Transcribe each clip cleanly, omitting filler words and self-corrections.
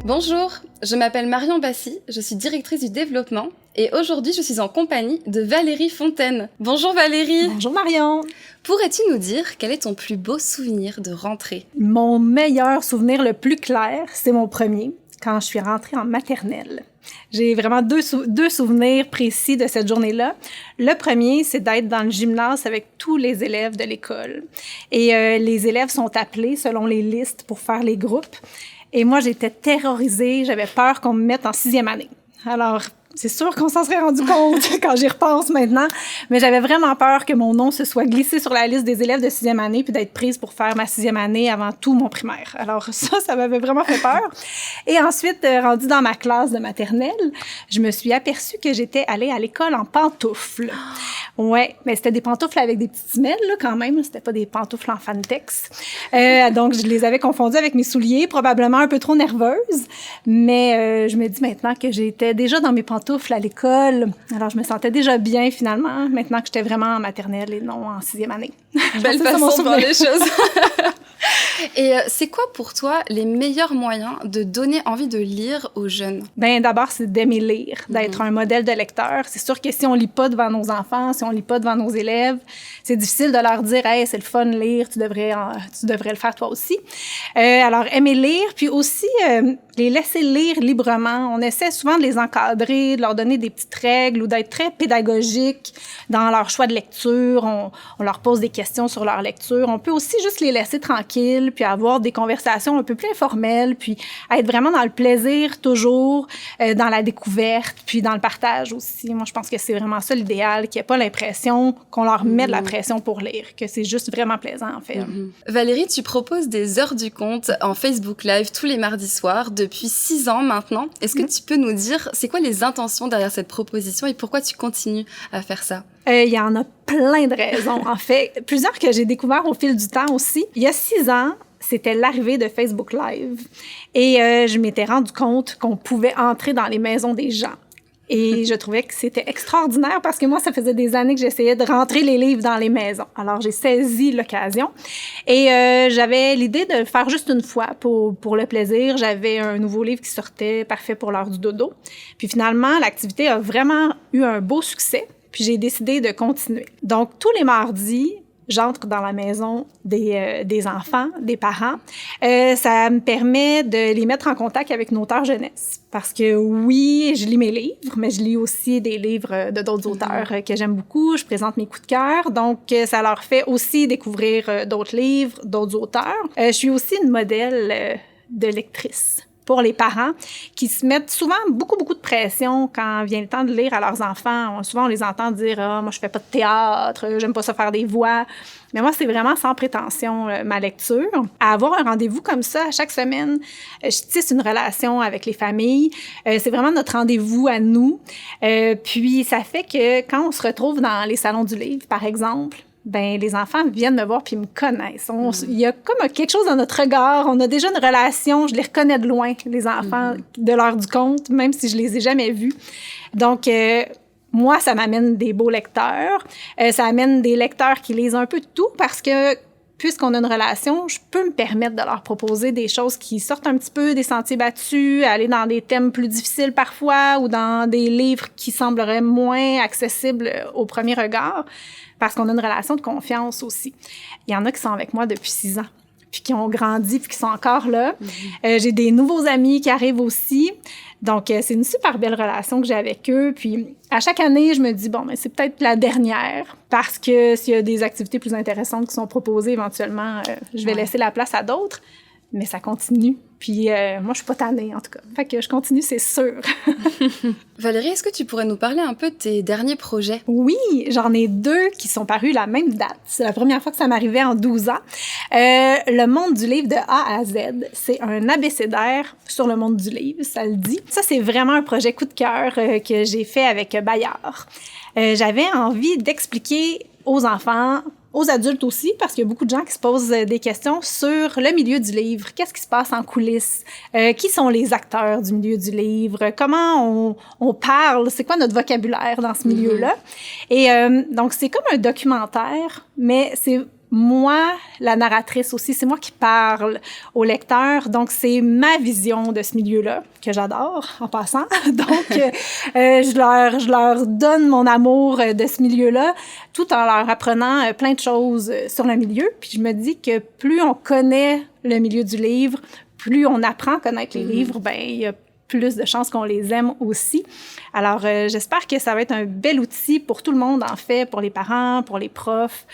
Bonjour, je m'appelle Marion Bassy, je suis directrice du développement et aujourd'hui je suis en compagnie de Valérie Fontaine. Bonjour Valérie. Bonjour Marion. Pourrais-tu nous dire quel est ton plus beau souvenir de rentrée? Mon meilleur souvenir le plus clair, c'est mon premier, quand je suis rentrée en maternelle. J'ai vraiment deux souvenirs précis de cette journée-là. Le premier, c'est d'être dans le gymnase avec tous les élèves de l'école. Et les élèves sont appelés selon les listes pour faire les groupes. Et moi, j'étais terrorisée, j'avais peur qu'on me mette en 6e année. Alors, c'est sûr qu'on s'en serait rendu compte quand j'y repense maintenant, mais j'avais vraiment peur que mon nom se soit glissé sur la liste des élèves de 6e année puis d'être prise pour faire ma 6e année avant tout mon primaire. Alors ça m'avait vraiment fait peur. Et ensuite, rendue dans ma classe de maternelle, je me suis aperçue que j'étais allée à l'école en pantoufles. Ouais, mais c'était des pantoufles avec des petites semelles, là, quand même. C'était pas des pantoufles en Fantex. Donc, je les avais confondues avec mes souliers, probablement un peu trop nerveuse. Mais je me dis maintenant que j'étais déjà dans mes pantoufles à l'école. Alors, je me sentais déjà bien, finalement, maintenant que j'étais vraiment en maternelle et non en 6e année. Belle façon de voir les choses. Et c'est quoi pour toi les meilleurs moyens de donner envie de lire aux jeunes? Bien, d'abord, c'est d'aimer lire, d'être un modèle de lecteur. C'est sûr que si on lit pas devant nos enfants, si on lit pas devant nos élèves, c'est difficile de leur dire « Hey, c'est le fun de lire, tu devrais le faire toi aussi. » Alors, aimer lire, puis aussi les laisser lire librement. On essaie souvent de les encadrer, de leur donner des petites règles ou d'être très pédagogique dans leur choix de lecture. On leur pose des questions sur leur lecture. On peut aussi juste les laisser tranquilles, puis avoir des conversations un peu plus informelles, puis être vraiment dans le plaisir toujours, dans la découverte, puis dans le partage aussi. Moi, je pense que c'est vraiment ça l'idéal, qu'il n'y ait pas l'impression qu'on leur met de la pression pour lire, que c'est juste vraiment plaisant, en fait. Valérie, tu proposes des heures du conte en Facebook Live tous les mardis soirs depuis 6 ans maintenant. Est-ce que tu peux nous dire, c'est quoi les intentions derrière cette proposition et pourquoi tu continues à faire ça? Il y en a plein de raisons, en fait. Plusieurs que j'ai découvert au fil du temps aussi. Il y a 6 ans, c'était l'arrivée de Facebook Live. Et je m'étais rendu compte qu'on pouvait entrer dans les maisons des gens. Et je trouvais que c'était extraordinaire parce que moi, ça faisait des années que j'essayais de rentrer les livres dans les maisons. Alors, j'ai saisi l'occasion et j'avais l'idée de le faire juste une fois pour le plaisir. J'avais un nouveau livre qui sortait, parfait pour l'heure du dodo. Puis finalement, l'activité a vraiment eu un beau succès. Puis j'ai décidé de continuer. Donc, tous les mardis, j'entre dans la maison des enfants, des parents. Ça me permet de les mettre en contact avec une auteure jeunesse. Parce que oui, je lis mes livres, mais je lis aussi des livres de d'autres auteurs que j'aime beaucoup. Je présente mes coups de cœur. Donc, ça leur fait aussi découvrir d'autres livres, d'autres auteurs. Je suis aussi une modèle de lectrice pour les parents qui se mettent souvent beaucoup de pression quand vient le temps de lire à leurs enfants. Souvent, on les entend dire « Ah, moi, je fais pas de théâtre, j'aime pas ça faire des voix. » Mais moi, c'est vraiment sans prétention, ma lecture. À avoir un rendez-vous comme ça, à chaque semaine, je tisse une relation avec les familles. C'est vraiment notre rendez-vous à nous. Puis, ça fait que quand on se retrouve dans les salons du livre, par exemple, ben les enfants viennent me voir puis ils me connaissent. Il y a comme quelque chose dans notre regard. On a déjà une relation. Je les reconnais de loin, les enfants, de l'heure du conte, même si je les ai jamais vus. Donc, moi, ça m'amène des beaux lecteurs. Ça amène des lecteurs qui lisent un peu de tout parce que puisqu'on a une relation, je peux me permettre de leur proposer des choses qui sortent un petit peu des sentiers battus, aller dans des thèmes plus difficiles parfois ou dans des livres qui sembleraient moins accessibles au premier regard. Parce qu'on a une relation de confiance aussi. Il y en a qui sont avec moi depuis 6 ans, puis qui ont grandi, puis qui sont encore là. J'ai des nouveaux amis qui arrivent aussi. Donc, c'est une super belle relation que j'ai avec eux. Puis, à chaque année, je me dis, bon, mais c'est peut-être la dernière, parce que s'il y a des activités plus intéressantes qui sont proposées, éventuellement, je vais laisser la place à d'autres. Mais ça continue. Puis moi, je suis pas tannée, en tout cas. Fait que je continue, c'est sûr. Valérie, est-ce que tu pourrais nous parler un peu de tes derniers projets? Oui, j'en ai 2 qui sont parus la même date. C'est la première fois que ça m'arrivait en 12 ans. Le monde du livre de A à Z, c'est un abécédaire sur le monde du livre, ça le dit. Ça, c'est vraiment un projet coup de cœur que j'ai fait avec Bayard. J'avais envie d'expliquer aux enfants, aux adultes aussi, parce qu'il y a beaucoup de gens qui se posent des questions sur le milieu du livre. Qu'est-ce qui se passe en coulisses? Qui sont les acteurs du milieu du livre? Comment on parle? C'est quoi notre vocabulaire dans ce milieu-là? Et donc, c'est comme un documentaire, mais c'est moi, la narratrice aussi, c'est moi qui parle au lecteur. Donc, c'est ma vision de ce milieu-là, que j'adore, en passant. Donc, je leur donne mon amour de ce milieu-là, tout en leur apprenant plein de choses sur le milieu. Puis, je me dis que plus on connaît le milieu du livre, plus on apprend à connaître les livres, ben il y a plus de chances qu'on les aime aussi. Alors, j'espère que ça va être un bel outil pour tout le monde, en fait, pour les parents, pour les profs,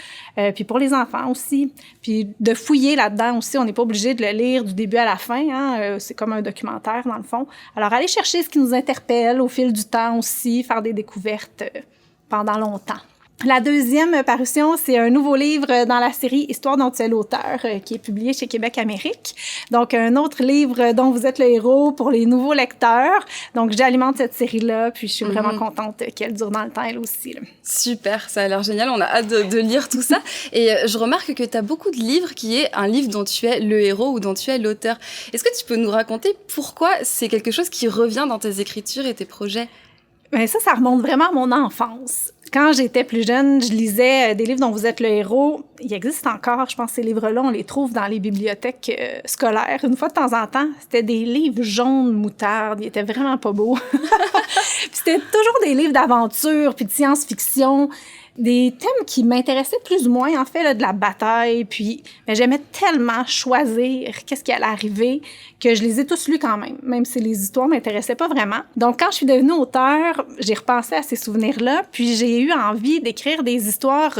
puis pour les enfants aussi. Puis de fouiller là-dedans aussi, on n'est pas obligé de le lire du début à la fin, hein? C'est comme un documentaire, dans le fond. Alors, aller chercher ce qui nous interpelle au fil du temps aussi, faire des découvertes pendant longtemps. La deuxième parution, c'est un nouveau livre dans la série Histoire dont tu es l'auteur, qui est publié chez Québec Amérique. Donc, un autre livre dont vous êtes le héros pour les nouveaux lecteurs. Donc, j'alimente cette série-là, puis je suis vraiment contente qu'elle dure dans le temps, elle aussi. Là. Super, ça a l'air génial. On a hâte de lire tout ça. Et je remarque que tu as beaucoup de livres qui est un livre dont tu es le héros ou dont tu es l'auteur. Est-ce que tu peux nous raconter pourquoi c'est quelque chose qui revient dans tes écritures et tes projets? Bien, ça remonte vraiment à mon enfance. Quand j'étais plus jeune, je lisais des livres dont vous êtes le héros. Il existe encore, je pense, ces livres-là, on les trouve dans les bibliothèques scolaires. Une fois de temps en temps, c'était des livres jaunes moutarde. Ils étaient vraiment pas beaux. Puis c'était toujours des livres d'aventure puis de science-fiction. Des thèmes qui m'intéressaient plus ou moins, en fait, là, de la bataille. Puis j'aimais tellement choisir qu'est-ce qui allait arriver que je les ai tous lus quand même si les histoires m'intéressaient pas vraiment. Donc, quand je suis devenue auteure, j'ai repensé à ces souvenirs-là, puis j'ai eu envie d'écrire des histoires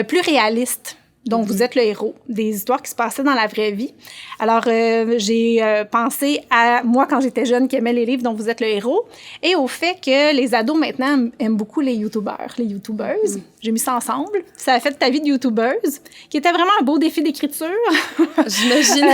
plus réalistes dont vous êtes le héros, des histoires qui se passaient dans la vraie vie. Alors, j'ai pensé à moi, quand j'étais jeune, qui aimais les livres dont vous êtes le héros, et au fait que les ados, maintenant, aiment beaucoup les youtubeurs, les youtubeuses. J'ai mis ça ensemble. Ça a fait ta vie de youtubeuse, qui était vraiment un beau défi d'écriture. J'imagine.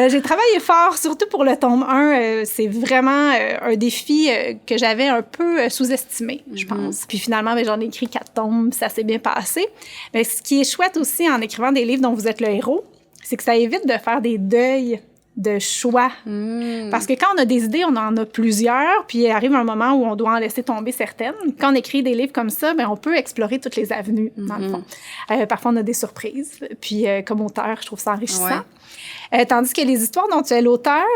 J'ai travaillé fort, surtout pour le tome 1. C'est vraiment un défi que j'avais un peu sous-estimé, je pense. Puis finalement, j'en ai écrit 4 tomes, ça s'est bien passé. Mais ce qui est chouette aussi en écrivant des livres dont vous êtes le héros, c'est que ça évite de faire des deuils de choix. Parce que quand on a des idées, on en a plusieurs, puis il arrive un moment où on doit en laisser tomber certaines. Quand on écrit des livres comme ça, on peut explorer toutes les avenues, dans le fond. Parfois, on a des surprises. Puis, comme auteur, je trouve ça enrichissant. Tandis que les histoires dont tu es l'auteur,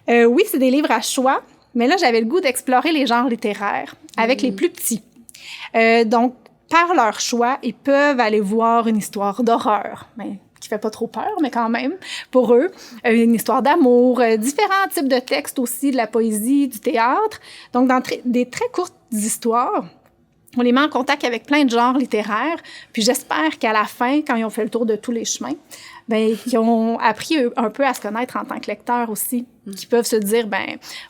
oui, c'est des livres à choix, mais là, j'avais le goût d'explorer les genres littéraires avec les plus petits. Donc, par leur choix, ils peuvent aller voir une histoire d'horreur, qui fait pas trop peur, mais quand même, pour eux, une histoire d'amour, différents types de textes aussi, de la poésie, du théâtre. Donc, dans des très courtes histoires, on les met en contact avec plein de genres littéraires, puis j'espère qu'à la fin, quand ils ont fait le tour de tous les chemins, qu'ils ont appris un peu à se connaître en tant que lecteur aussi, qui peuvent se dire,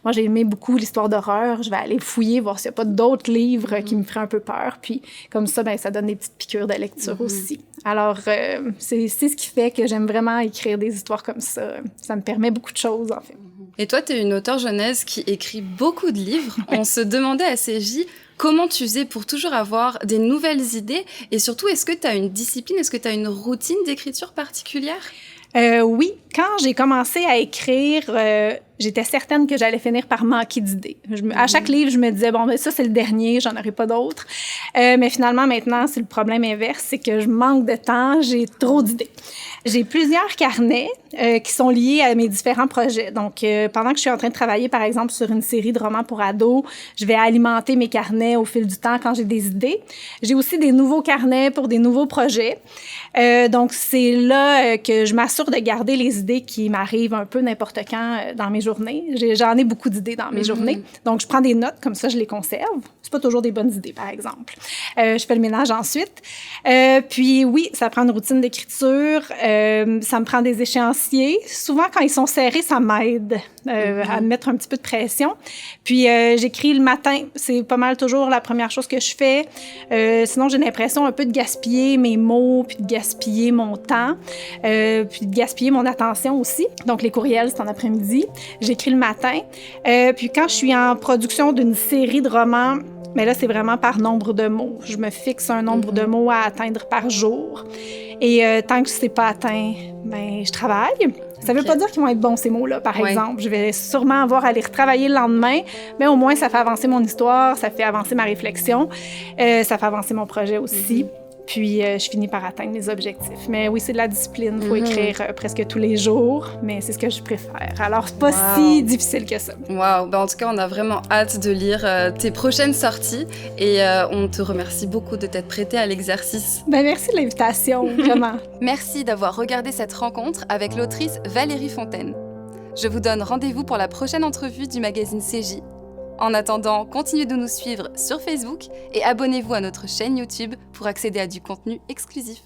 moi, j'ai aimé beaucoup l'histoire d'horreur, je vais aller fouiller, voir s'il n'y a pas d'autres livres qui me feraient un peu peur, puis comme ça, ça donne des petites piqûres de lecture aussi. Alors, c'est ce qui fait que j'aime vraiment écrire des histoires comme ça. Ça me permet beaucoup de choses, en fait. Et toi, tu es une auteure jeunesse qui écrit beaucoup de livres. On se demandait à CJ comment tu faisais pour toujours avoir des nouvelles idées et surtout, est-ce que tu as une discipline, est-ce que tu as une routine d'écriture particulière? Oui, quand j'ai commencé à écrire, j'étais certaine que j'allais finir par manquer d'idées. À chaque livre, je me disais, ça, c'est le dernier, j'en aurai pas d'autres. Mais finalement, maintenant, c'est le problème inverse, c'est que je manque de temps, j'ai trop d'idées. J'ai plusieurs carnets qui sont liés à mes différents projets. Donc, pendant que je suis en train de travailler, par exemple, sur une série de romans pour ados, je vais alimenter mes carnets au fil du temps quand j'ai des idées. J'ai aussi des nouveaux carnets pour des nouveaux projets. Donc, c'est là que je m'assure de garder les idées qui m'arrivent un peu n'importe quand dans mes journées. J'en ai beaucoup d'idées dans mes journées. Donc, je prends des notes, comme ça, je les conserve. C'est pas toujours des bonnes idées, par exemple. Je fais le ménage ensuite. Puis, oui, ça prend une routine d'écriture. Ça me prend des échéanciers. Souvent, quand ils sont serrés, ça m'aide à mettre un petit peu de pression. Puis, j'écris le matin. C'est pas mal toujours la première chose que je fais. Sinon, j'ai l'impression un peu de gaspiller mes mots, puis de gaspiller mon temps, puis de gaspiller mon attention aussi. Donc, les courriels, c'est en après-midi. J'écris le matin. Puis, quand je suis en production d'une série de romans, mais là, c'est vraiment par nombre de mots. Je me fixe un nombre de mots à atteindre par jour. Et tant que c'est pas atteint, je travaille. Ça veut pas dire qu'ils vont être bons, ces mots-là, par exemple. Je vais sûrement avoir à les retravailler le lendemain, mais au moins, ça fait avancer mon histoire, ça fait avancer ma réflexion, ça fait avancer mon projet aussi. Puis, je finis par atteindre mes objectifs. Mais oui, c'est de la discipline. Il faut écrire presque tous les jours, mais c'est ce que je préfère. Alors, c'est pas si difficile que ça. Waouh! En tout cas, on a vraiment hâte de lire tes prochaines sorties et on te remercie beaucoup de t'être prêtée à l'exercice. Merci de l'invitation, vraiment. Merci d'avoir regardé cette rencontre avec l'autrice Valérie Fontaine. Je vous donne rendez-vous pour la prochaine entrevue du magazine CJ. En attendant, continuez de nous suivre sur Facebook et abonnez-vous à notre chaîne YouTube pour accéder à du contenu exclusif.